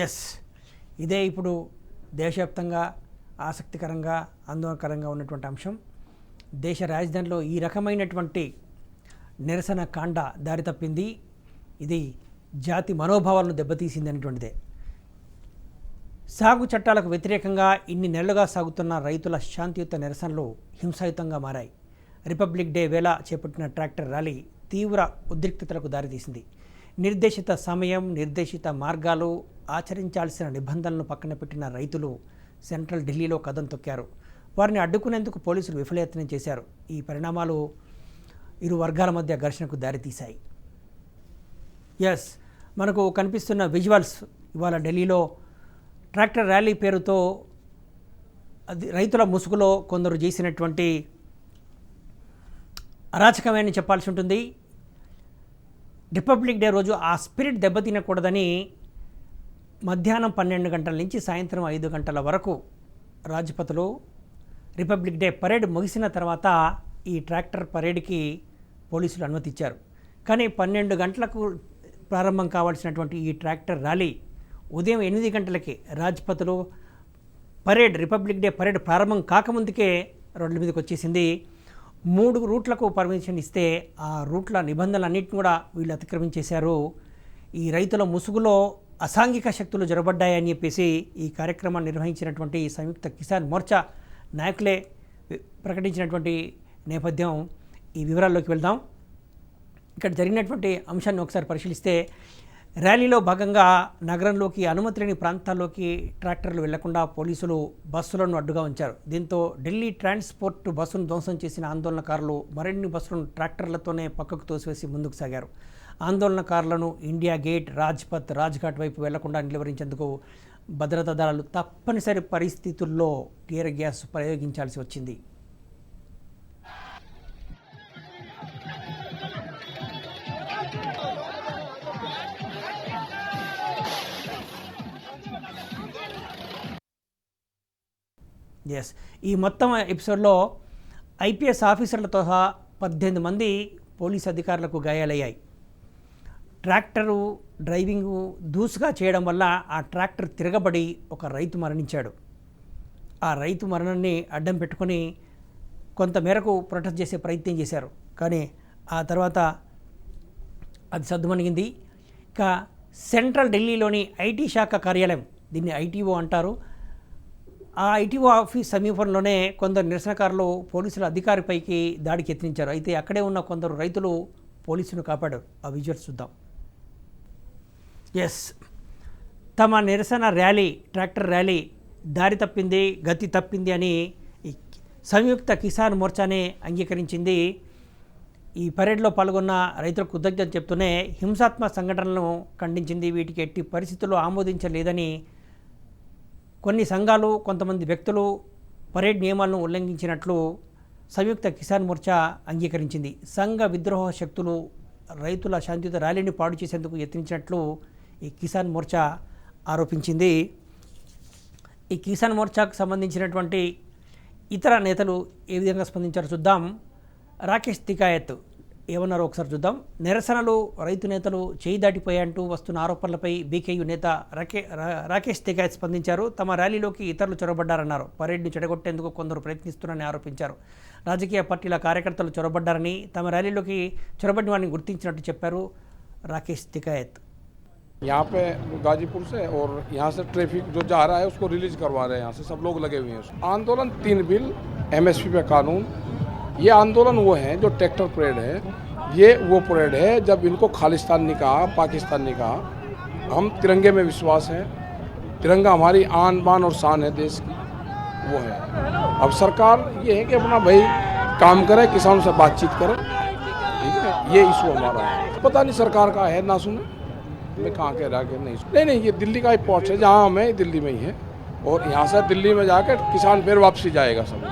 Yes, ఇదే ఇప్పుడు దేశవ్యాప్తంగా ఆసక్తికరంగా ఆందోళనకరంగా ఉన్నటువంటి అంశం. దేశ రాజధానిలో ఈ రకమైనటువంటి నిరసన కాండ దారి తప్పింది. ఇది జాతి మనోభావాలను దెబ్బతీసింది అనేటువంటిదే. సాగు చట్టాలకు వ్యతిరేకంగా ఇన్ని నెలలుగా సాగుతున్న రైతుల శాంతియుత నిరసనలు హింసాయుతంగా మారాయి. రిపబ్లిక్ డే వేళ చేపట్టిన ట్రాక్టర్ ర్యాలీ తీవ్ర ఉద్రిక్తతలకు దారితీసింది. నిర్దేశిత సమయం, నిర్దేశిత మార్గాలు, ఆచరించాల్సిన నిబంధనలను పక్కన పెట్టిన రైతులు సెంట్రల్ ఢిల్లీలో కదం తొక్కారు. వారిని అడ్డుకునేందుకు పోలీసులు విఫలయత్నం చేశారు. ఈ పరిణామాలు ఇరు వర్గాల మధ్య ఘర్షణకు దారితీశాయి. ఎస్, మనకు కనిపిస్తున్న విజువల్స్ ఇవాళ ఢిల్లీలో ట్రాక్టర్ ర్యాలీ పేరుతో అది రైతుల ముసుగులో కొందరు చేసినటువంటి అరాచకమని చెప్పాల్సి ఉంటుంది. రిపబ్లిక్ డే రోజు ఆ స్పిరిట్ దెబ్బతినకూడదని మధ్యాహ్నం 12 గంటల నుంచి సాయంత్రం 5 గంటల వరకు రాజ్పథ్లో రిపబ్లిక్ డే పరేడ్ ముగిసిన తర్వాత ఈ ట్రాక్టర్ పరేడ్కి పోలీసులు అనుమతి ఇచ్చారు. కానీ 12 గంటలకు ప్రారంభం కావాల్సినటువంటి ఈ ట్రాక్టర్ ర్యాలీ ఉదయం 8 గంటలకి రాజ్పథ్లో పరేడ్, రిపబ్లిక్ డే పరేడ్ ప్రారంభం కాకముందుకే రోడ్ల మీదకి వచ్చేసింది. 3 రూట్లకు పర్మిషన్ ఇస్తే ఆ రూట్ల నిబంధనలన్నింటిని కూడా వీళ్ళు అతిక్రమించేశారు. ఈ రైతుల ముసుగులో అసాంఘిక శక్తులు జొరబడ్డాయని చెప్పేసి ఈ కార్యక్రమాన్ని నిర్వహించినటువంటి సంయుక్త కిసాన్ మోర్చా నాయకులే ప్రకటించినటువంటి నేపథ్యం. ఈ వివరాల్లోకి వెళ్దాం. ఇక్కడ జరిగినటువంటి అంశాన్ని ఒకసారి పరిశీలిస్తే, ర్యాలీలో భాగంగా నగరంలోకి అనుమతి లేని ప్రాంతాల్లోకి ట్రాక్టర్లు వెళ్లకుండా పోలీసులు బస్సులను అడ్డుగా ఉంచారు. దీంతో ఢిల్లీ ట్రాన్స్పోర్ట్ బస్సును ధ్వంసం చేసిన ఆందోళనకారులు మరిన్ని బస్సులను ట్రాక్టర్లతోనే పక్కకు తోసివేసి ముందుకు సాగారు. ఆందోళనకారులను ఇండియా గేట్, రాజ్పథ్, రాజ్ఘాట్ వైపు వెళ్లకుండా నిలువరించేందుకు భద్రతా దళాలు తప్పనిసరి పరిస్థితుల్లో టియర్ గ్యాస్ ప్రయోగించాల్సి వచ్చింది. ఎస్, ఈ మొత్తం ఎపిసోడ్లో ఐపీఎస్ ఆఫీసర్లతో సహా 18 మంది పోలీస్ అధికారులకు గాయాలయ్యాయి. ట్రాక్టరు డ్రైవింగ్ దూసుగా చేయడం వల్ల ఆ ట్రాక్టర్ తిరగబడి ఒక రైతు మరణించాడు. ఆ రైతు మరణాన్ని అడ్డం పెట్టుకొని కొంతమేరకు ప్రొటెస్ట్ చేసే ప్రయత్నం చేశారు. కానీ ఆ తర్వాత అది సద్దుమణిగింది. ఇక సెంట్రల్ ఢిల్లీలోని ఐటీ శాఖ కార్యాలయం, దీన్ని ఐటీఓ అంటారు, ఆ ఐటీఓ ఆఫీస్ సమీపంలోనే కొందరు నిరసనకారులు పోలీసుల అధికారిపైకి దాడికి యత్నించారు. అయితే అక్కడే ఉన్న కొందరు రైతులు పోలీసును కాపాడారు. ఆ విజువల్స్ చూద్దాం. ఎస్, తమ నిరసన ర్యాలీ, ట్రాక్టర్ ర్యాలీ దారి తప్పింది, గతి తప్పింది అని సంయుక్త కిసాన్ మోర్చానే అంగీకరించింది. ఈ పరేడ్లో పాల్గొన్న రైతులకు కృతజ్ఞతలు చెప్తూనే హింసాత్మక సంఘటనలను ఖండించింది. వీటికి ఎట్టి పరిస్థితుల్లో ఆమోదించలేదని కొన్ని సంఘాలు, కొంతమంది వ్యక్తులు పరేడ్ నియమాలను ఉల్లంఘించినట్లు సంయుక్త కిసాన్ మోర్చా అంగీకరించింది. సంఘ విద్రోహ శక్తులు రైతుల శాంతియుత ర్యాలీని పాడు చేసేందుకు యత్నించినట్లు ఈ కిసాన్ మోర్చా ఆరోపించింది. ఈ కిసాన్ మోర్చాకు సంబంధించినటువంటి ఇతర నేతలు ఏ విధంగా స్పందించారో చూద్దాం. రాకేష్ తికాయత్ ఏమన్నారో ఒకసారి చూద్దాం. నిరసనలు రైతు నేతలు చేయి దాటిపోయాయంటూ వస్తున్న ఆరోపణలపై బీకేయూ నేత రాకేష్ తికాయత్ స్పందించారు. తమ ర్యాలీలోకి ఇతరులు చొరబడ్డారన్నారు. పరేడ్ను చెడగొట్టేందుకు కొందరు ప్రయత్నిస్తున్నారని ఆరోపించారు. రాజకీయ పార్టీల కార్యకర్తలు చొరబడ్డారని, తమ ర్యాలీలోకి చొరబడిన వారిని గుర్తించినట్టు చెప్పారు రాకేష్ తికాయత్. यहाँ पे गाजीपुर से और यहाँ से ट्रैफिक जो जा रहा है उसको रिलीज करवा रहे हैं, यहाँ से सब लोग लगे हुए हैं। आंदोलन 3 बिल, एमएसपी पे कानून, ये आंदोलन वो है जो ट्रैक्टर परेड है, ये वो परेड है जब इनको खालिस्तान नहीं कहा, पाकिस्तान नहीं कहा। हम तिरंगे में विश्वास है, तिरंगा हमारी आन बान और शान है देश की, वो है। अब सरकार ये है कि अपना भाई काम करे, किसानों से बातचीत करे, ठीक है, ये इशू हमारा है। पता नहीं सरकार का है ना सुने, मैं कहाँ कह रहा कि नहीं, ये दिल्ली का ही पॉट है, जहाँ हम हैं दिल्ली में ही है, और यहाँ से दिल्ली में जाकर किसान फिर वापसी जाएगा सब।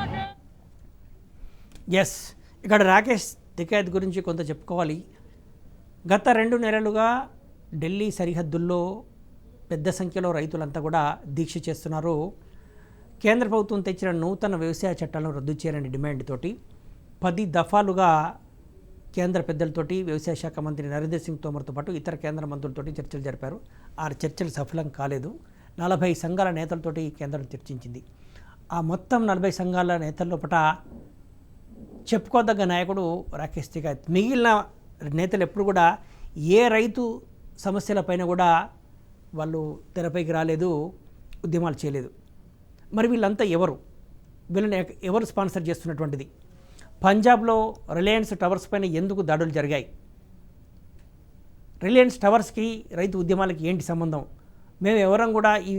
ఎస్, ఇక్కడ రాకేష్ తికాయత్ గురించి కొంత చెప్పుకోవాలి. గత 2 నెలలుగా ఢిల్లీ సరిహద్దుల్లో పెద్ద సంఖ్యలో రైతులంతా కూడా దీక్ష చేస్తున్నారు. కేంద్ర ప్రభుత్వం తెచ్చిన నూతన వ్యవసాయ చట్టాలను రద్దు చేయాలనే డిమాండ్ తోటి 10 దఫాలుగా కేంద్ర పెద్దలతోటి వ్యవసాయ శాఖ మంత్రి నరేంద్ర సింగ్ తోమర్తో పాటు ఇతర కేంద్ర మంత్రులతోటి చర్చలు జరిపారు. ఆ చర్చలు సఫలం కాలేదు. 40 సంఘాల నేతలతోటి కేంద్రం చర్చించింది. ఆ మొత్తం 40 సంఘాల నేతల లోపల చెప్పుకోదగ్గ నాయకుడు రాకేష్ తికాయత్. మిగిలిన నేతలు ఎప్పుడు కూడా ఏ రైతు సమస్యలపైన కూడా వాళ్ళు తెరపైకి రాలేదు, ఉద్యమాలు చేయలేదు. మరి వీళ్ళంతా ఎవరు? వీళ్ళని ఎవరు స్పాన్సర్ చేస్తున్నటువంటిది? పంజాబ్లో రిలయన్స్ టవర్స్ పైన ఎందుకు దాడులు జరిగాయి? రిలయన్స్ టవర్స్కి రైతు ఉద్యమాలకి ఏంటి సంబంధం? మేము ఎవరం కూడా ఈ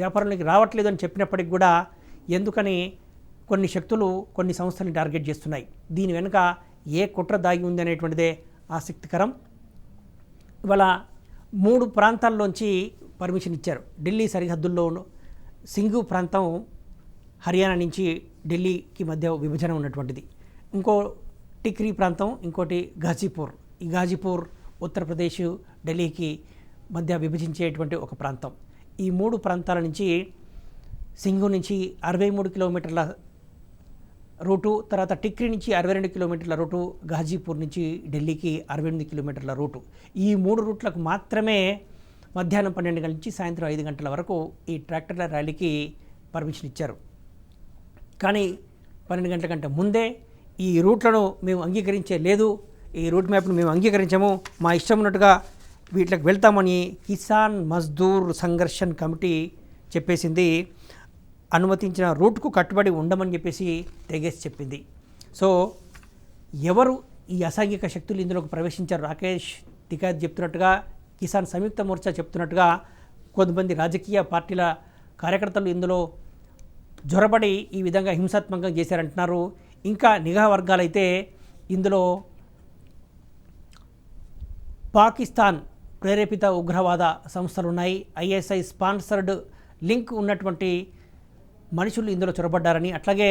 వ్యాపారంలోకి రావట్లేదు అని చెప్పినప్పటికి కూడా ఎందుకని కొన్ని శక్తులు కొన్ని సంస్థలను టార్గెట్ చేస్తున్నాయి? దీని వెనుక ఏ కుట్ర దాగి ఉంది అనేటువంటిదే ఆసక్తికరం. ఇవాళ 3 ప్రాంతాల్లోంచి పర్మిషన్ ఇచ్చారు. ఢిల్లీ సరిహద్దుల్లో సింఘు ప్రాంతం హర్యానా నుంచి ఢిల్లీకి మధ్య విభజన ఉన్నటువంటిది. ఇంకో టిక్రీ ప్రాంతం, ఇంకోటి ఘాజీపూర్. ఈ ఘాజీపూర్ ఉత్తరప్రదేశ్ ఢిల్లీకి మధ్య విభజించేటువంటి ఒక ప్రాంతం. ఈ 3 ప్రాంతాల నుంచి సింఘు నుంచి 63 కిలోమీటర్ల రూటు, తర్వాత టిక్రీ నుంచి 62 కిలోమీటర్ల రూటు, ఘాజీపూర్ నుంచి ఢిల్లీకి 68 కిలోమీటర్ల రూటు. ఈ 3 రూట్లకు మాత్రమే మధ్యాహ్నం 12 గంటల నుంచి సాయంత్రం 5 గంటల వరకు ఈ ట్రాక్టర్ల ర్యాలీకి పర్మిషన్ ఇచ్చారు. కానీ 12 గంటల కంటే ముందే ఈ రూట్లను మేము అంగీకరించే లేదు, ఈ రూట్ మ్యాప్ను మేము అంగీకరించము, మా ఇష్టం ఉన్నట్టుగా వీటికి వెళ్తామని కిసాన్ మజ్దూర్ సంఘర్షణ్ కమిటీ చెప్పేసింది. అనుమతించిన రూట్కు కట్టుబడి ఉండమని చెప్పేసి తెగేసి చెప్పింది. సో ఎవరు ఈ అసాంఘిక శక్తులు ఇందులోకి ప్రవేశించారు? రాకేష్ తికాయత్ చెప్తున్నట్టుగా, కిసాన్ సంయుక్త మోర్చా చెప్తున్నట్టుగా కొంతమంది రాజకీయ పార్టీల కార్యకర్తలు ఇందులో జొరబడి ఈ విధంగా హింసాత్మకంగా చేశారంటున్నారు. ఇంకా నిఘా వర్గాలైతే ఇందులో పాకిస్తాన్ ప్రేరేపిత ఉగ్రవాద సంస్థలు ఉన్నాయి, ఐఎస్ఐ స్పాన్సర్డ్ లింక్ ఉన్నటువంటి మనుషులు ఇందులో చొరబడ్డారని, అట్లాగే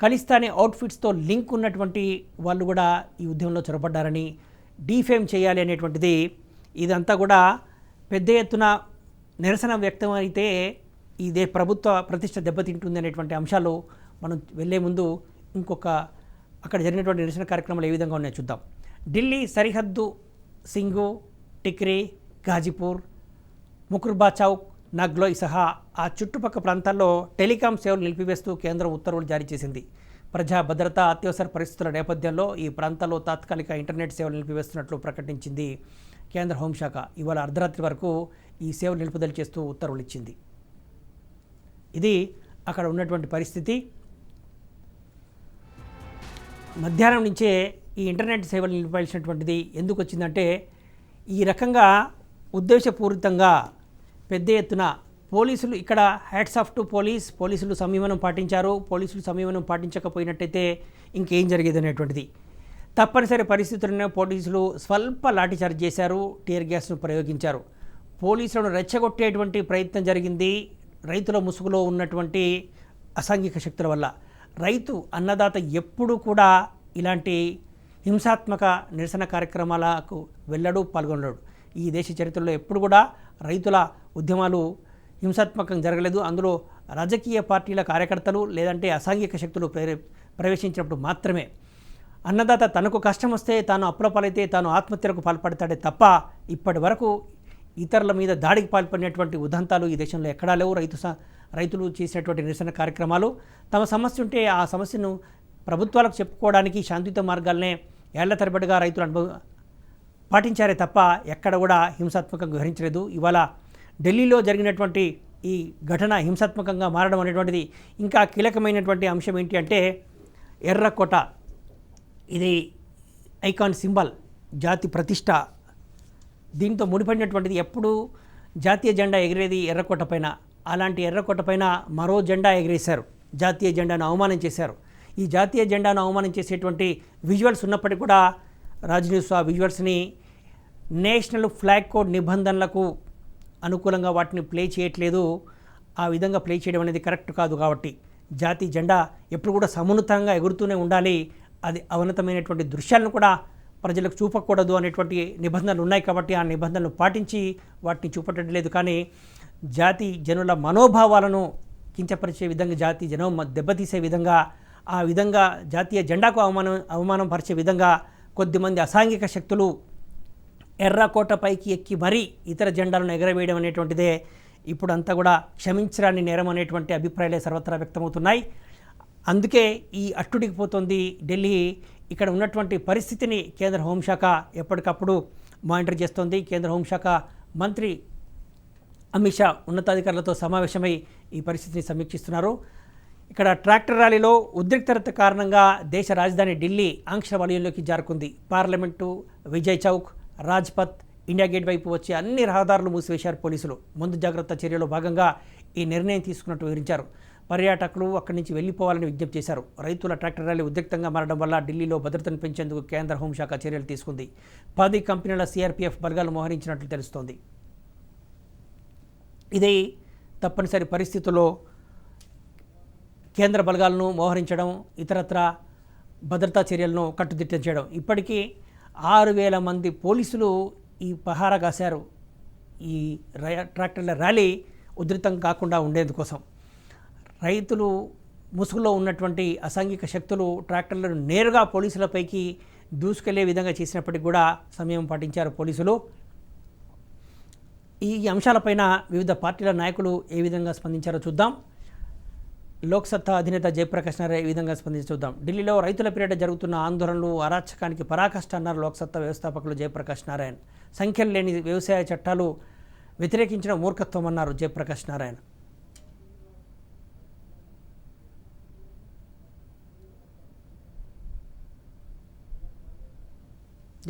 ఖలిస్తానీ అవుట్ఫిట్స్తో లింక్ ఉన్నటువంటి వాళ్ళు కూడా ఈ ఉద్యమంలో చొరబడ్డారని, డీఫేమ్ చేయాలి అనేటువంటిది, ఇదంతా కూడా పెద్ద ఎత్తున నిరసన వ్యక్తం అయితే ఇదే ప్రభుత్వ ప్రతిష్ట దెబ్బతింటుంది అనేటువంటి అంశాలు మనం వెళ్ళే ముందు ఇంకొక అక్కడ జరిగినటువంటి నిరసన కార్యక్రమాలు ఏ విధంగా ఉన్నాయో చూద్దాం. ఢిల్లీ సరిహద్దు సింఘు, టిక్రీ, ఘాజీపూర్, ముకుర్బా చౌక్, నగ్లోయ్ సహా ఆ చుట్టుపక్కల ప్రాంతాల్లో టెలికాం సేవలు నిలిపివేస్తూ కేంద్రం ఉత్తర్వులు జారీ చేసింది. ప్రజా భద్రత, అత్యవసర పరిస్థితుల నేపథ్యంలో ఈ ప్రాంతాల్లో తాత్కాలిక ఇంటర్నెట్ సేవలు నిలిపివేస్తున్నట్లు ప్రకటించింది కేంద్ర హోంశాఖ. ఇవాళ అర్ధరాత్రి వరకు ఈ సేవలు నిలుపుదల చేస్తూ ఉత్తర్వులు ఇచ్చింది. ఇది అక్కడ ఉన్నటువంటి పరిస్థితి. మధ్యాహ్నం నుంచే ఈ ఇంటర్నెట్ సేవలు నిలిపాల్సినటువంటిది ఎందుకు వచ్చిందంటే, ఈ రకంగా ఉద్దేశపూరితంగా పెద్ద ఎత్తున పోలీసులు ఇక్కడ హ్యాట్స్ ఆఫ్ టు పోలీసులు సంయమనం పాటించారు. పోలీసులు సంయమనం పాటించకపోయినట్టయితే ఇంకేం జరిగేది అనేటువంటిది. తప్పనిసరి పరిస్థితుల్లో పోలీసులు స్వల్ప లాఠీచార్జ్ చేశారు, టీయర్ గ్యాస్ను ప్రయోగించారు. పోలీసులను రెచ్చగొట్టేటువంటి ప్రయత్నం జరిగింది రైతుల ముసుగులో ఉన్నటువంటి అసాంఘిక శక్తుల వల్ల. రైతు అన్నదాత ఎప్పుడూ కూడా ఇలాంటి హింసాత్మక నిరసన కార్యక్రమాలకు వెళ్ళడు, పాల్గొనడు. ఈ దేశ చరిత్రలో ఎప్పుడు కూడా రైతుల ఉద్యమాలు హింసాత్మకంగా జరగలేదు. అందులో రాజకీయ పార్టీల కార్యకర్తలు లేదంటే అసాంఘిక శక్తులు ప్రవేశించినప్పుడు మాత్రమే. అన్నదాత తనకు కష్టం వస్తే తాను అప్పుల పాలైతే తాను ఆత్మహత్యలకు పాల్పడతాడే తప్ప ఇప్పటి వరకు ఇతరుల మీద దాడికి పాల్పడినటువంటి ఉదంతాలు ఈ దేశంలో ఎక్కడా లేవు. రైతులు చేసినటువంటి నిరసన కార్యక్రమాలు, తమ సమస్య ఉంటే ఆ సమస్యను ప్రభుత్వాలకు చెప్పుకోవడానికి శాంతియుత మార్గాలనే ఏళ్ల తరబడిగా రైతులు పాటించారే తప్ప ఎక్కడ కూడా హింసాత్మకంగా వ్యవహరించలేదు. ఇవాళ ఢిల్లీలో జరిగినటువంటి ఈ ఘటన హింసాత్మకంగా మారడం అనేటువంటిది ఇంకా కీలకమైనటువంటి అంశం ఏంటి అంటే, ఎర్రకోట ఇది ఐకాన్ సింబల్, జాతి ప్రతిష్ట. దీంతో ముడిపడినటువంటిది ఎప్పుడు జాతీయ జెండా ఎగిరేది ఎర్రకోట పైన. అలాంటి ఎర్రకోట పైన మరో జెండా ఎగిరేశారు, జాతీయ జెండాను అవమానం చేశారు. ఈ జాతీయ జెండాను అవమానం చేసేటువంటి విజువల్స్ ఉన్నప్పటికీ కూడా రాజ్ న్యూస్ ఆ విజువల్స్ని నేషనల్ ఫ్లాగ్ కోడ్ నిబంధనలకు అనుకూలంగా వాటిని ప్లే చేయట్లేదు. ఆ విధంగా ప్లే చేయడం అనేది కరెక్ట్ కాదు. కాబట్టి జాతీయ జెండా ఎప్పుడు కూడా సమున్నతంగా ఎగురుతూనే ఉండాలి. అది అవనతమైనటువంటి దృశ్యాలను కూడా ప్రజలకు చూపకూడదు అనేటువంటి నిబంధనలు ఉన్నాయి. కాబట్టి ఆ నిబంధనలు పాటించి వాటిని చూపటం లేదు. కానీ జాతి జనుల మనోభావాలను కించపరిచే విధంగా, జాతి జనం దెబ్బతీసే విధంగా, ఆ విధంగా జాతీయ జెండాకు అవమానం పరిచే విధంగా కొద్దిమంది అసాంఘిక శక్తులు ఎర్రకోటపైకి ఎక్కి మరీ ఇతర జెండాలను ఎగరవేయడం అనేటువంటిదే ఇప్పుడు అంతా కూడా క్షమించరాని నేరం అనేటువంటి అభిప్రాయాలే సర్వత్రా వ్యక్తమవుతున్నాయి. అందుకే ఈ అట్టుడికి పోతుంది ఢిల్లీ. ఇక్కడ ఉన్నటువంటి పరిస్థితిని కేంద్ర హోంశాఖ ఎప్పటికప్పుడు మానిటర్ చేస్తోంది. కేంద్ర హోంశాఖ మంత్రి అమిత్ షా ఉన్నతాధికారులతో సమావేశమై ఈ పరిస్థితిని సమీక్షిస్తున్నారు. ఇక్కడ ట్రాక్టర్ ర్యాలీలో ఉద్రిక్తత కారణంగా దేశ రాజధాని ఢిల్లీ ఆంక్షల వలయంలోకి జారుకుంది. Parliament, Vijay Chowk, Rajpath, India gate వైపు వచ్చే అన్ని రహదారులు మూసివేశారు పోలీసులు. ముందు జాగ్రత్త చర్యలో భాగంగా ఈ నిర్ణయం తీసుకున్నట్టు వివరించారు. పర్యాటకులు అక్కడి నుంచి వెళ్లిపోవాలని విజ్ఞప్తి చేశారు. రైతుల ట్రాక్టర్ ర్యాలీ ఉద్రిక్తంగా మారడం వల్ల ఢిల్లీలో భద్రతను పెంచేందుకు కేంద్ర హోంశాఖ చర్యలు తీసుకుంది. 10 కంపెనీల సిఆర్పీఎఫ్ బలగాలు మోహరించినట్లు తెలుస్తోంది. ఇది తప్పనిసరి పరిస్థితుల్లో కేంద్ర బలగాలను మోహరించడం, ఇతరత్ర భద్రతా చర్యలను కట్టుదిట్టం చేయడం. ఇప్పటికీ 6,000 మంది పోలీసులు ఈ పహారా కాశారు ఈ ట్రాక్టర్ల ర్యాలీ ఉధృతం కాకుండా ఉండేందుకోసం. రైతులు ముసుగులో ఉన్నటువంటి అసాంఘిక శక్తులు ట్రాక్టర్లను నేరుగా పోలీసులపైకి దూసుకెళ్లే విధంగా చేసినప్పటికీ కూడా సమయం పాటించారు పోలీసులు. ఈ అంశాలపైన వివిధ పార్టీల నాయకులు ఏ విధంగా స్పందించారో చూద్దాం. లోక్సత్తా అధినేత జయప్రకాష్ నారాయణ ఈ విధంగా స్పందించి చూద్దాం. ఢిల్లీలో రైతుల పేరిట జరుగుతున్న ఆందోళనలు అరాచకానికి పరాకాష్ట అన్నారు లోక్సత్తా వ్యవస్థాపకులు జయప్రకాష్ నారాయణ. సంఖ్యలు లేని వ్యవసాయ చట్టాలు వ్యతిరేకించిన మూర్ఖత్వం అన్నారు జయప్రకాష్ నారాయణ.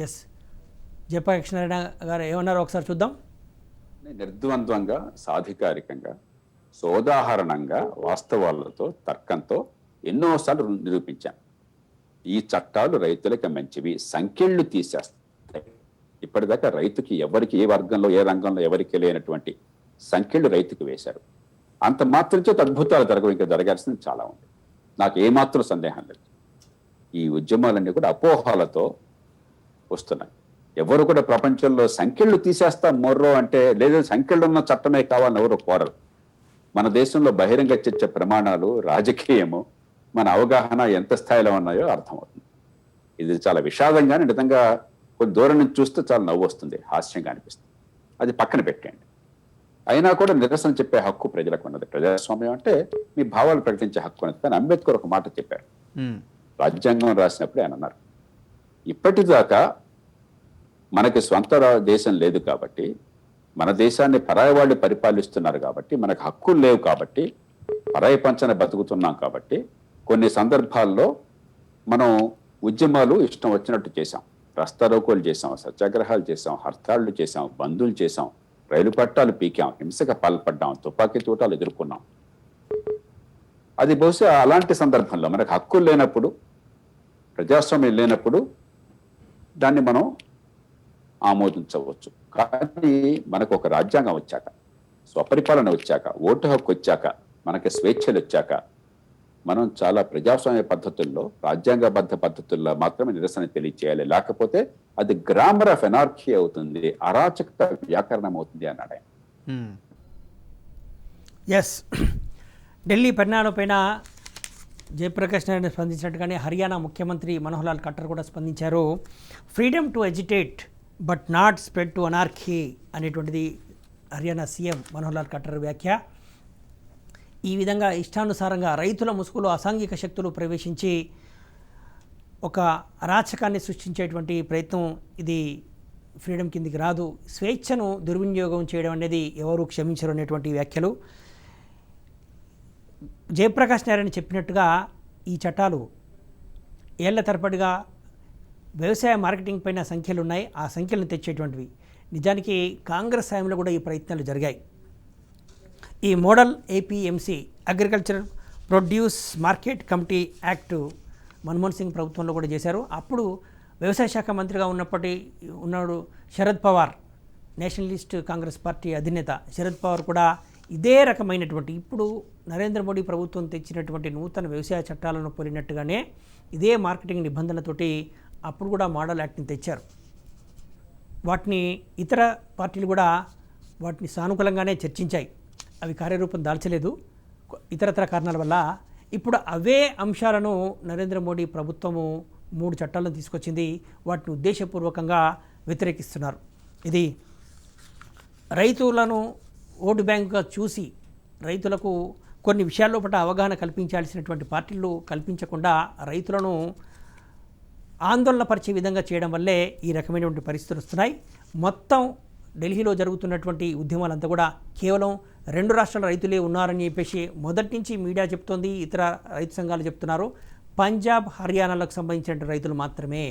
ఎస్, జయప్రకాష్ నారాయణ గారు ఏమన్నారో ఒకసారి చూద్దాం. నిర్ద్వంద్వంగా, సాధికారికంగా, సోదాహరణంగా, వాస్తవాలతో, తర్కంతో ఎన్నోసార్లు నిరూపించాం. ఈ చట్టాలు రైతులకి మంచివి, సంఖ్యలు తీసేస్తాయి. ఇప్పటిదాకా రైతుకి ఎవరికి, ఏ వర్గంలో, ఏ రంగంలో ఎవరికి లేనటువంటి సంఖ్యలు రైతుకు వేశారు. అంత మాత్రం చేత అద్భుతాలు జరగవు, ఇంకా జరగాల్సింది చాలా ఉంది. నాకు ఏమాత్రం సందేహం లేదు. ఈ ఉద్యమాలన్నీ కూడా అపోహలతో వస్తున్నాయి. ఎవరు కూడా ప్రపంచంలో సంఖ్యలు తీసేస్తాం మొర్రో అంటే, లేదా సంఖ్యలు ఉన్న చట్టమే కావాలని ఎవరు కోరరు. మన దేశంలో బహిరంగ చర్చ ప్రమాణాలు, రాజకీయము, మన అవగాహన ఎంత స్థాయిలో ఉన్నాయో అర్థమవుతుంది. ఇది చాలా విషాదంగానే, నిజంగా కొంచెం దూరం నుంచి చూస్తే చాలా నవ్వు వస్తుంది, హాస్యంగా అనిపిస్తుంది. అది పక్కన పెట్టండి. అయినా కూడా నిరసన చెప్పే హక్కు ప్రజలకు ఉన్నది. ప్రజాస్వామ్యం అంటే మీ భావాలు ప్రకటించే హక్కు ఉన్నది. కానీ అంబేద్కర్ ఒక మాట చెప్పారు, రాజ్యాంగం రాసినప్పుడు ఆయన అన్నారు, ఇప్పటిదాకా మనకి స్వంత దేశం లేదు కాబట్టి, మన దేశాన్ని పరాయి వాళ్ళు పరిపాలిస్తున్నారు కాబట్టి, మనకు హక్కులు లేవు కాబట్టి, పరాయి పంచన బతుకుతున్నాం కాబట్టి, కొన్ని సందర్భాల్లో మనం ఉద్యమాలు ఇష్టం వచ్చినట్టు చేశాం. రస్తారోకోలు చేశాం, సత్యాగ్రహాలు చేశాం, హర్తాళ్లు చేశాం, బంధులు చేశాం, రైలు పట్టాలు పీకాం, హింసకు పాల్పడ్డాం, తుపాకీ తూటాలు ఎదుర్కొన్నాం. అది బహుశా అలాంటి సందర్భంలో మనకు హక్కులు లేనప్పుడు, ప్రజాస్వామ్యం లేనప్పుడు దాన్ని మనం ఆమోదించవచ్చు. కానీ మనకు ఒక రాజ్యాంగం వచ్చాక, స్వపరిపాలన వచ్చాక, ఓటు హక్కు వచ్చాక, మనకి స్వేచ్ఛలు వచ్చాక, మనం చాలా ప్రజాస్వామ్య పద్ధతుల్లో, రాజ్యాంగబద్ధ పద్ధతుల్లో మాత్రమే నిరసన తెలియచేయాలి. లేకపోతే అది గ్రామర్ ఆఫ్ ఎనార్కీ అవుతుంది, అరాచక వ్యాకరణం అవుతుంది అన్నాడు ఆయన. ఎస్, ఢిల్లీ పరిణామాలపైన జయప్రకాష్ నారాయణ స్పందించినట్టుగానే హర్యానా ముఖ్యమంత్రి మనోహర్ లాల్ ఖట్టర్ కూడా స్పందించారు. Freedom to agitate but not spread to anarchy అనేటువంటిది హర్యానా సీఎం మనోహర్ లాల్ ఖట్టర్ వ్యాఖ్య. ఈ విధంగా ఇష్టానుసారంగా రైతుల ముసుగులో అసాంఘిక శక్తులు ప్రవేశించి ఒక అరాచకాన్ని సృష్టించేటువంటి ప్రయత్నం ఇది ఫ్రీడమ్ కిందికి రాదు. స్వేచ్ఛను దుర్వినియోగం చేయడం అనేది ఎవరు క్షమించరు అనేటువంటి వ్యాఖ్యలు. జయప్రకాష్ నారాయణ చెప్పినట్టుగా ఈ చట్టాలు ఏళ్ల తరబడిగా వ్యవసాయ మార్కెటింగ్ పైన సంఖ్యలు ఉన్నాయి, ఆ సంఖ్యలను తెచ్చేటువంటివి. నిజానికి కాంగ్రెస్ హయాంలో కూడా ఈ ప్రయత్నాలు జరిగాయి. ఈ model APMC agriculture produce market committee act Manmohan Singh ప్రభుత్వంలో కూడా చేశారు. అప్పుడు వ్యవసాయ శాఖ మంత్రిగా ఉన్నాడు శరద్ పవార్, నేషనలిస్ట్ కాంగ్రెస్ పార్టీ అధినేత శరద్ పవార్ కూడా ఇదే రకమైనటువంటి, ఇప్పుడు నరేంద్ర మోడీ ప్రభుత్వం తెచ్చినటువంటి నూతన వ్యవసాయ చట్టాలను పోలినట్టుగానే ఇదే మార్కెటింగ్ నిబంధనలతోటి అప్పుడు కూడా మోడల్ యాక్ట్ని తెచ్చారు. వాటిని ఇతర పార్టీలు కూడా వాటిని సానుకూలంగానే చర్చించాయి. అవి కార్యరూపం దాల్చలేదు ఇతరతర కారణాల వల్ల. ఇప్పుడు అవే అంశాలను నరేంద్ర మోడీ ప్రభుత్వము 3 చట్టాలను తీసుకొచ్చింది. వాటిని ఉద్దేశపూర్వకంగా వ్యతిరేకిస్తున్నారు. ఇది రైతులను ఓటు బ్యాంకుగా చూసి రైతులకు కొన్ని విషయాల్లో పట్ల అవగాహన కల్పించాల్సినటువంటి పార్టీలు కల్పించకుండా రైతులను ఆందోళన పరిచే విధంగా చేయడం వల్లే ఈ రకమైనటువంటి పరిస్థితులు వస్తున్నాయి. మొత్తం ఢిల్లీలో జరుగుతున్నటువంటి ఉద్యమాలంతా కూడా కేవలం 2 రాష్ట్రాల రైతులే ఉన్నారని చెప్పేసి మొదటి నుంచి మీడియా చెప్తోంది, ఇతర రైతు సంఘాలు చెప్తున్నారు. పంజాబ్, హర్యానాలకు సంబంధించిన రైతులు మాత్రమే.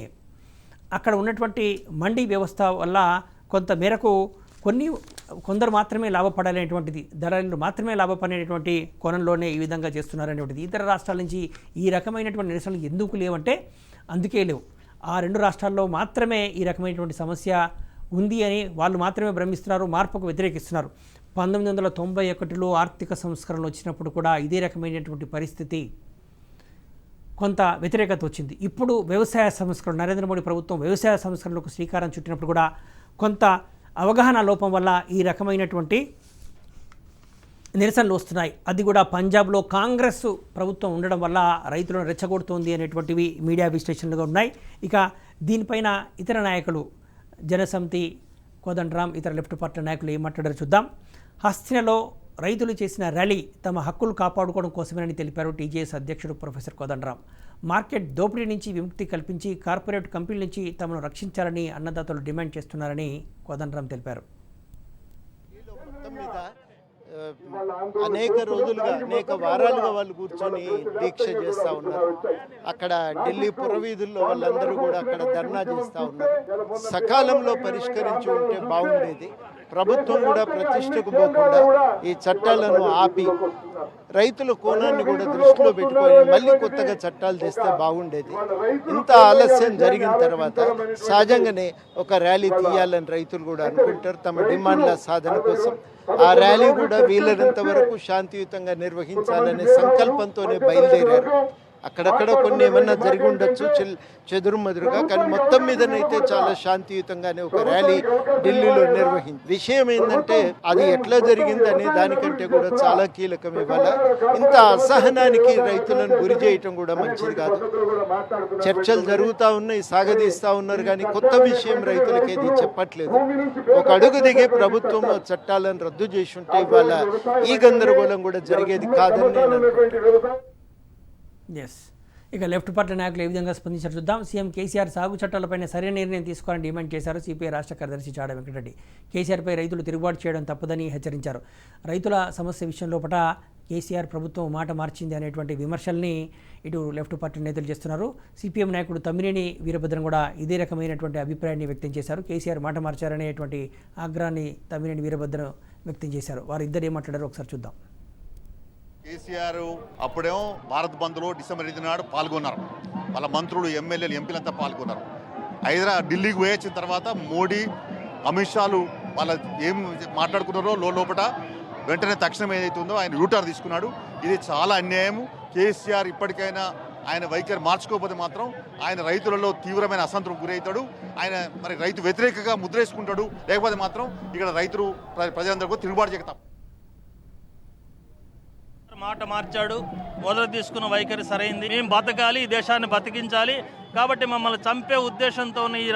అక్కడ ఉన్నటువంటి మండీ వ్యవస్థ వల్ల కొంత మేరకు కొందరు మాత్రమే లాభపడాలనేటువంటిది, దళారులు మాత్రమే లాభపడేటువంటి కోణంలోనే ఈ విధంగా చేస్తున్నారనేటువంటిది. ఇతర రాష్ట్రాల నుంచి ఈ రకమైనటువంటి నిరసనలు ఎందుకు లేవంటే అందుకే లేవు. ఆ 2 రాష్ట్రాల్లో మాత్రమే ఈ రకమైనటువంటి సమస్య ఉంది అని వాళ్ళు మాత్రమే భ్రమిస్తున్నారు, మార్పుకు వ్యతిరేకిస్తున్నారు. 1991లో ఆర్థిక సంస్కరణలు వచ్చినప్పుడు కూడా ఇదే రకమైనటువంటి పరిస్థితి, కొంత వ్యతిరేకత వచ్చింది. ఇప్పుడు వ్యవసాయ సంస్కరణ, నరేంద్ర మోడీ ప్రభుత్వం వ్యవసాయ సంస్కరణలకు శ్రీకారం చుట్టినప్పుడు కూడా కొంత అవగాహన లోపం వల్ల ఈ రకమైనటువంటి నిరసనలు వస్తున్నాయి. అది కూడా పంజాబ్లో కాంగ్రెస్ ప్రభుత్వం ఉండడం వల్ల రైతులను రెచ్చగొడుతోంది అనేటువంటివి మీడియా విశ్లేషణలుగా ఉన్నాయి. ఇక దీనిపైన ఇతర నాయకులు, జనసమితి, కోదండరాం, ఇతర లెఫ్ట్ పార్టీ నాయకులు ఏం మాట్లాడారో చూద్దాం. హస్తినలో రైతులు చేసిన ర్యాలీ తమ హక్కులు కాపాడుకోవడం కోసమేనని తెలిపారు టీజేఎస్ అధ్యక్షుడు ప్రొఫెసర్ కోదండరాం. మార్కెట్ దోపిడీ నుంచి విముక్తి కల్పించి కార్పొరేట్ కంపెనీల నుంచి తమను రక్షించాలని అన్నదాతలు డిమాండ్ చేస్తున్నారని కోదండరాం తెలిపారు. అనేక రోజులుగా, అనేక వారాలుగా వాళ్ళు కూర్చొని దీక్ష చేస్తూ ఉన్నారు. అక్కడ ఢిల్లీ పురవీధుల్లో వాళ్ళందరూ కూడా అక్కడ ధర్నా చేస్తూ ఉన్నారు. సకాలంలో పరిష్కరించి ఉంటే బాగుండేది. ప్రభుత్వం కూడా ప్రతిష్టకు పోకుండా ఈ చట్టాలను ఆపి రైతుల కోణాన్ని కూడా దృష్టిలో పెట్టుకొని మళ్ళీ కొత్తగా చట్టాలు తెస్తే బాగుండేది. ఇంత ఆలస్యం జరిగిన తర్వాత సహజంగానే ఒక ర్యాలీ తీయాలని రైతులు కూడా అనుకుంటారు తమ డిమాండ్ల సాధన కోసం. ఆ ర్యాలీ కూడా వీలైనంత వరకు శాంతియుతంగా నిర్వహించాలనే సంకల్పంతోనే బయలుదేరారు. అక్కడక్కడ కొన్ని ఏమన్నా జరిగి ఉండొచ్చు చెదురుమదురుగా, కానీ మొత్తం మీదనైతే చాలా శాంతియుతంగానే ఒక ర్యాలీ ఢిల్లీలో నిర్వహించి. విషయం ఏంటంటే అది ఎట్లా జరిగిందనే దానికంటే కూడా చాలా కీలకం. ఇవాళ ఇంత అసహనానికి రైతులను గురి చేయటం కూడా మంచిది కాదు. చర్చలు జరుగుతూ ఉన్నాయి, సాగదీస్తూ ఉన్నారు, కానీ కొత్త విషయం రైతులకి ఏది చెప్పట్లేదు. ఒక అడుగు దిగే ప్రభుత్వం చట్టాలను రద్దు చేసి ఉంటే ఇవాళ ఈ గందరగోళం కూడా జరిగేది కాదని నేను అనుకుంటున్నాను. ఎస్, ఇక లెఫ్ట్ పార్టీ నాయకులు ఏ విధంగా స్పందించారు చూద్దాం. సీఎం కేసీఆర్ సాగు చట్టాలపైన సరైన నిర్ణయం తీసుకోవాలని డిమాండ్ చేశారు సిపిఐ రాష్ట్ర కార్యదర్శి చాడ వెంకటరెడ్డి. కేసీఆర్పై రైతులు తిరుగుబాటు చేయడం తప్పదని హెచ్చరించారు. రైతుల సమస్య విషయంలో పట కేసీఆర్ ప్రభుత్వం మాట మార్చింది అనేటువంటి విమర్శల్ని ఇటు లెఫ్ట్ పార్టీ నేతలు చేస్తున్నారు. సిపిఎం నాయకుడు తమ్మినేని వీరభద్రం కూడా ఇదే రకమైనటువంటి అభిప్రాయాన్ని వ్యక్తం చేశారు. కేసీఆర్ మాట మార్చారనేటువంటి ఆగ్రహాన్ని తమ్మినేని వీరభద్రం వ్యక్తం చేశారు. వారు ఇద్దరు ఏం మాట్లాడారో ఒకసారి చూద్దాం. కేసీఆర్ అప్పుడేమో భారత్ బంద్లో డిసెంబర్ 8 నాడు పాల్గొన్నారు. వాళ్ళ మంత్రులు, ఎమ్మెల్యేలు, ఎంపీలంతా పాల్గొన్నారు. ఢిల్లీకి పోయొచ్చిన తర్వాత మోడీ, అమిత్ షాలు వాళ్ళ ఏం మాట్లాడుకున్నారో లోపల వెంటనే తక్షణం ఏదైతుందో ఆయన యూటర్న్ తీసుకున్నాడు. ఇది చాలా అన్యాయం. కేసీఆర్ ఇప్పటికైనా ఆయన వైఖరి మార్చుకోకపోతే మాత్రం ఆయన రైతులలో తీవ్రమైన అసంతృప్తి గురవుతాడు. ఆయన మరి రైతు వ్యతిరేకంగా ముద్రేసుకుంటాడు. లేకపోతే మాత్రం ఇక్కడ రైతులు ప్రజలందరికీ తిరుగుబాటు చేయక తప్ప. మాట మార్చాడు. మొదలు తీసుకున్న వైఖరి సరైంది. మేము బతకాలి, ఈ దేశాన్ని బతికించాలి, కాబట్టి మమ్మల్ని చంపే ఉద్దేశంతో ఈ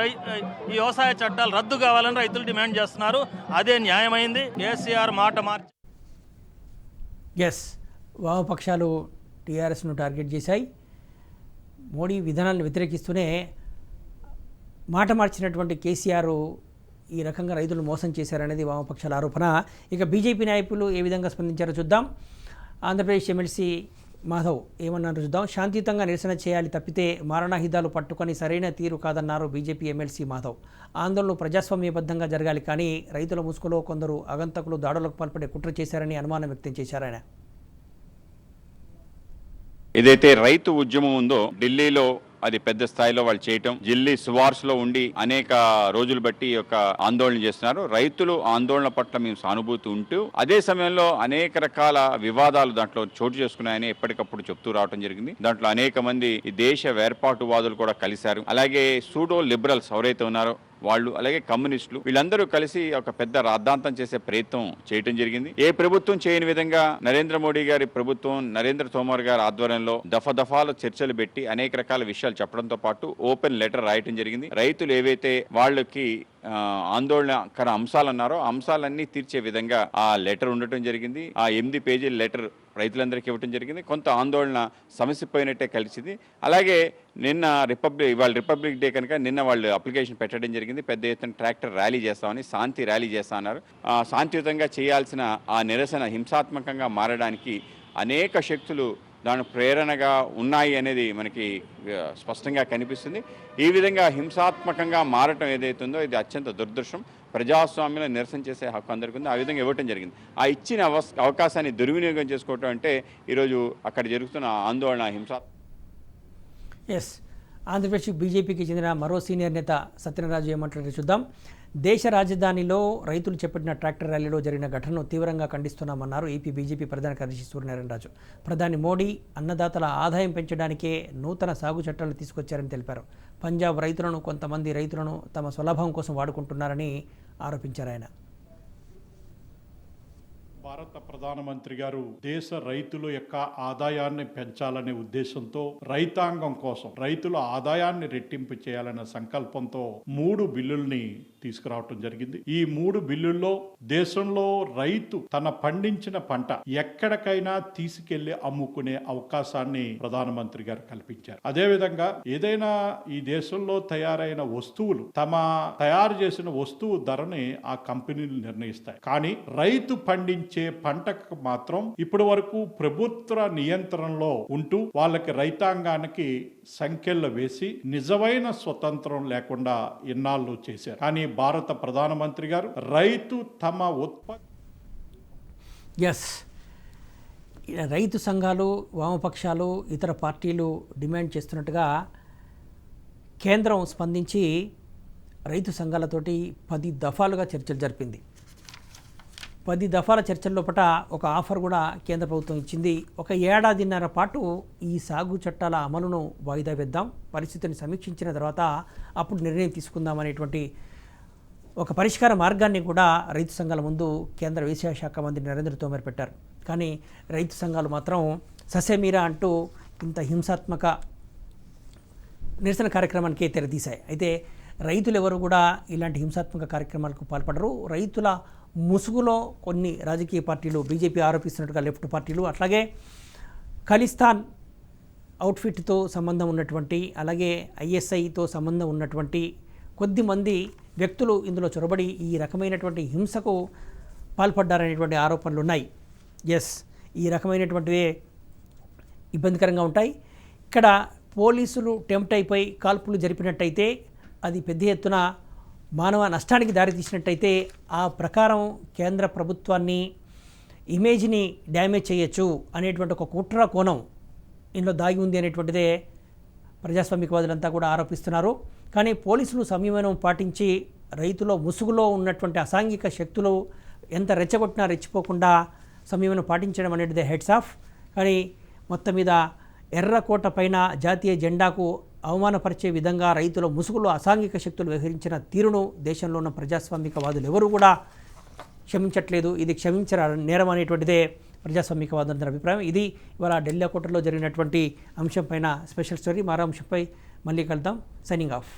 వ్యవసాయ చట్టాలు రద్దు కావాలని రైతులు డిమాండ్ చేస్తున్నారు. అదే న్యాయమైంది. కేసీఆర్ మాట మార్చి ఎస్, వామపక్షాలు టీఆర్ఎస్ను టార్గెట్ చేశాయి. మోడీ విధానాలను వ్యతిరేకిస్తూనే మాట మార్చినటువంటి కేసీఆర్ ఈ రకంగా రైతులు మోసం చేశారనేది వామపక్షాల ఆరోపణ. ఇక బీజేపీ నాయకులు ఏ విధంగా స్పందించారో చూద్దాం. ఆంధ్రప్రదేశ్ ఎమ్మెల్సీ మాధవ్ ఏమన్నారు చూద్దాం. శాంతియుతంగా నిరసన చేయాలి తప్పితే మారణాయుధాలు పట్టుకొని సరైన తీరు కాదన్నారు బీజేపీ ఎమ్మెల్సీ మాధవ్. ఆందోళనలు ప్రజాస్వామ్యబద్ధంగా జరగాలి, కానీ రైతుల ముసుగులో కొందరు అగంతకులు దాడులకు పాల్పడే కుట్ర చేశారని అనుమానం వ్యక్తం చేశారు ఆయన. ఏదైతే రైతు ఉద్యమం ఉందో ఢిల్లీలో అది పెద్ద స్థాయిలో వాళ్ళు చేయటం, ఢిల్లీ సువార్స్ లో ఉండి అనేక రోజులు బట్టి యొక్క ఆందోళన చేస్తున్నారు. రైతులు ఆందోళన పట్ల మేము సానుభూతి ఉంటూ అదే సమయంలో అనేక రకాల వివాదాలు దాంట్లో చోటు చేసుకున్నాయని ఎప్పటికప్పుడు చెప్తూ రావడం జరిగింది. దాంట్లో అనేక మంది ఈ దేశ వేర్పాటువాదులు కూడా కలిశారు. అలాగే సూడో లిబరల్స్ ఎవరైతే ఉన్నారో వాళ్ళు అలాగే కమ్యూనిస్టులు వీళ్ళందరూ కలిసి ఒక పెద్ద రాద్ధాంతం చేసే ప్రయత్నం చేయటం జరిగింది. ఏ ప్రభుత్వం చేయని విధంగా నరేంద్ర మోడీ గారి ప్రభుత్వం, నరేంద్ర తోమర్ గారి ఆధ్వర్యంలో దఫాల చర్చలు పెట్టి అనేక రకాల విషయాలు చెప్పడంతో పాటు ఓపెన్ లెటర్ రాయటం జరిగింది. రైతులు ఏవైతే వాళ్ళకి ఆందోళనకర అంశాలు అన్నారో అంశాలన్నీ తీర్చే విధంగా ఆ లెటర్ ఉండటం జరిగింది. ఆ 8 పేజీల లెటర్ రైతులందరికీ ఇవ్వటం జరిగింది. కొంత ఆందోళన సమసిపోయినట్టే కలిసింది. అలాగే ఇవాళ రిపబ్లిక్ డే కనుక నిన్న వాళ్ళు అప్లికేషన్ పెట్టడం జరిగింది. పెద్ద ఎత్తున ట్రాక్టర్ ర్యాలీ చేస్తామని, శాంతి ర్యాలీ చేస్తామన్నారు. శాంతియుతంగా చేయాల్సిన ఆ నిరసన హింసాత్మకంగా మారడానికి అనేక శక్తులు దాని ప్రేరణగా ఉన్నాయి అనేది మనకి స్పష్టంగా కనిపిస్తుంది. ఈ విధంగా హింసాత్మకంగా మారటం ఏదైతుందో ఇది అత్యంత దురదృష్టం. ప్రజాస్వామ్యంలో నిరసన చేసే హక్కు అందరికీ ఉంది. ఆ విధంగా ఇవ్వటం జరిగింది. ఆ ఇచ్చిన అవకాశాన్ని దుర్వినియోగం చేసుకోవటం అంటే ఈరోజు అక్కడ జరుగుతున్న ఆందోళన హింసా. ఎస్, ఆంధ్రప్రదేశ్ బీజేపీకి చెందిన మరో సీనియర్ నేత సత్యనారాజు ఏమంటారో చూద్దాం. దేశ రాజధానిలో రైతులు చేపట్టిన ట్రాక్టర్ ర్యాలీలో జరిగిన ఘటనను తీవ్రంగా ఖండిస్తున్నామన్నారు ఏపీ బీజేపీ ప్రధాన కార్యదర్శి సూర్యనారాయణ రాజు. ప్రధాని మోడీ అన్నదాతల ఆదాయం పెంచడానికే నూతన సాగు చట్టాలు తీసుకొచ్చారని తెలిపారు. పంజాబ్ రైతులను, కొంతమంది రైతులను తమ స్వలాభం కోసం వాడుకుంటున్నారని ఆరోపించారు ఆయన. భారత ప్రధానమంత్రి గారు దేశ రైతుల యొక్క ఆదాయాన్ని పెంచాలనే ఉద్దేశంతో, రైతాంగం కోసం రైతుల ఆదాయాన్ని రెట్టింపు చేయాలనే సంకల్పంతో 3 బిల్లుల్ని తీసుకురావటం జరిగింది. ఈ 3 బిల్లుల్లో దేశంలో రైతు తన పండించిన పంట ఎక్కడికైనా తీసుకెళ్లి అమ్ముకునే అవకాశాన్ని ప్రధానమంత్రి గారు కల్పించారు. అదేవిధంగా ఏదైనా ఈ దేశంలో తయారైన వస్తువులు తయారు చేసిన వస్తువు ధరని ఆ కంపెనీలు నిర్ణయిస్తాయి. కానీ రైతు పండించే పంటకు మాత్రం ఇప్పటి వరకు ప్రభుత్వ నియంత్రణలో ఉంటూ వాళ్ళకి రైతాంగానికి సంఖ్యలు వేసి నిజమైన స్వతంత్రం లేకుండా ఇన్నాళ్ళు చేశారు. కానీ భారత ప్రధానమంత్రి గారు రైతు తమ ఉత్పత్తి రైతు సంఘాలు, వామపక్షాలు, ఇతర పార్టీలు డిమాండ్ చేస్తున్నట్టుగా కేంద్రం స్పందించి రైతు సంఘాలతోటి 10 దఫాలుగా చర్చలు జరిపింది. 10 దఫాల చర్చల్లోపట ఒక ఆఫర్ కూడా కేంద్ర ప్రభుత్వం ఇచ్చింది. 1 ఏడాదిన్నర పాటు ఈ సాగు చట్టాల అమలును వాయిదా వేద్దాం, పరిస్థితిని సమీక్షించిన తర్వాత అప్పుడు నిర్ణయం తీసుకుందాం అనేటువంటి ఒక పరిష్కార మార్గాన్ని కూడా రైతు సంఘాల ముందు కేంద్ర వ్యవసాయ శాఖ మంత్రి నరేంద్ర తోమర్ పెట్టారు. కానీ రైతు సంఘాలు మాత్రం ససేమీరా అంటూ ఇంత హింసాత్మక నిరసన కార్యక్రమానికి తెరదీశాయి. అయితే రైతులు ఎవరు కూడా ఇలాంటి హింసాత్మక కార్యక్రమాలకు పాల్పడరు. రైతుల ముసుగులో కొన్ని రాజకీయ పార్టీలు, బీజేపీ ఆరోపిస్తున్నట్టుగా లెఫ్ట్ పార్టీలు, అట్లాగే ఖలిస్తాన్ అవుట్ఫిట్తో సంబంధం ఉన్నటువంటి, అలాగే ఐఎస్ఐతో సంబంధం ఉన్నటువంటి కొద్దిమంది వ్యక్తులు ఇందులో చొరబడి ఈ రకమైనటువంటి హింసకు పాల్పడ్డారనేటువంటి ఆరోపణలు ఉన్నాయి. ఈ రకమైనటువంటివే ఇబ్బందికరంగా ఉంటాయి. ఇక్కడ పోలీసులు టెంప్ట్ అయిపోయి కాల్పులు జరిపినట్టయితే అది పెద్ద ఎత్తున మానవ నష్టానికి దారితీసినట్టయితే ఆ ప్రకారం కేంద్ర ప్రభుత్వాన్ని ఇమేజ్ని డ్యామేజ్ చేయొచ్చు అనేటువంటి ఒక కుట్ర కోణం ఇందులో దాగి ఉంది అనేటువంటిదే ప్రజాస్వామికవాదులంతా కూడా ఆరోపిస్తున్నారు. కానీ పోలీసులు సంయమనం పాటించి రైతుల ముసుగులో ఉన్నటువంటి అసాంఘిక శక్తులు ఎంత రెచ్చగొట్టినా రెచ్చిపోకుండా సంయమనం పాటించడం అనేది హెడ్స్ ఆఫ్. కానీ మొత్తం మీద ఎర్రకోట పైన జాతీయ జెండాకు అవమానపరిచే విధంగా రైతుల ముసుగులో అసాంఘిక శక్తులు వ్యవహరించిన తీరును దేశంలో ఉన్న ప్రజాస్వామికవాదులు ఎవరు కూడా క్షమించట్లేదు. ఇది క్షమించర నేరం అనేటువంటిదే ప్రజాస్వామికవాదులందరి అభిప్రాయం. ఇది ఇవాళ ఢిల్లీ కోటలో జరిగినటువంటి అంశం పైన స్పెషల్ స్టోరీ. మరో అంశంపై మళ్ళీ కలుద్దాం. Signing off.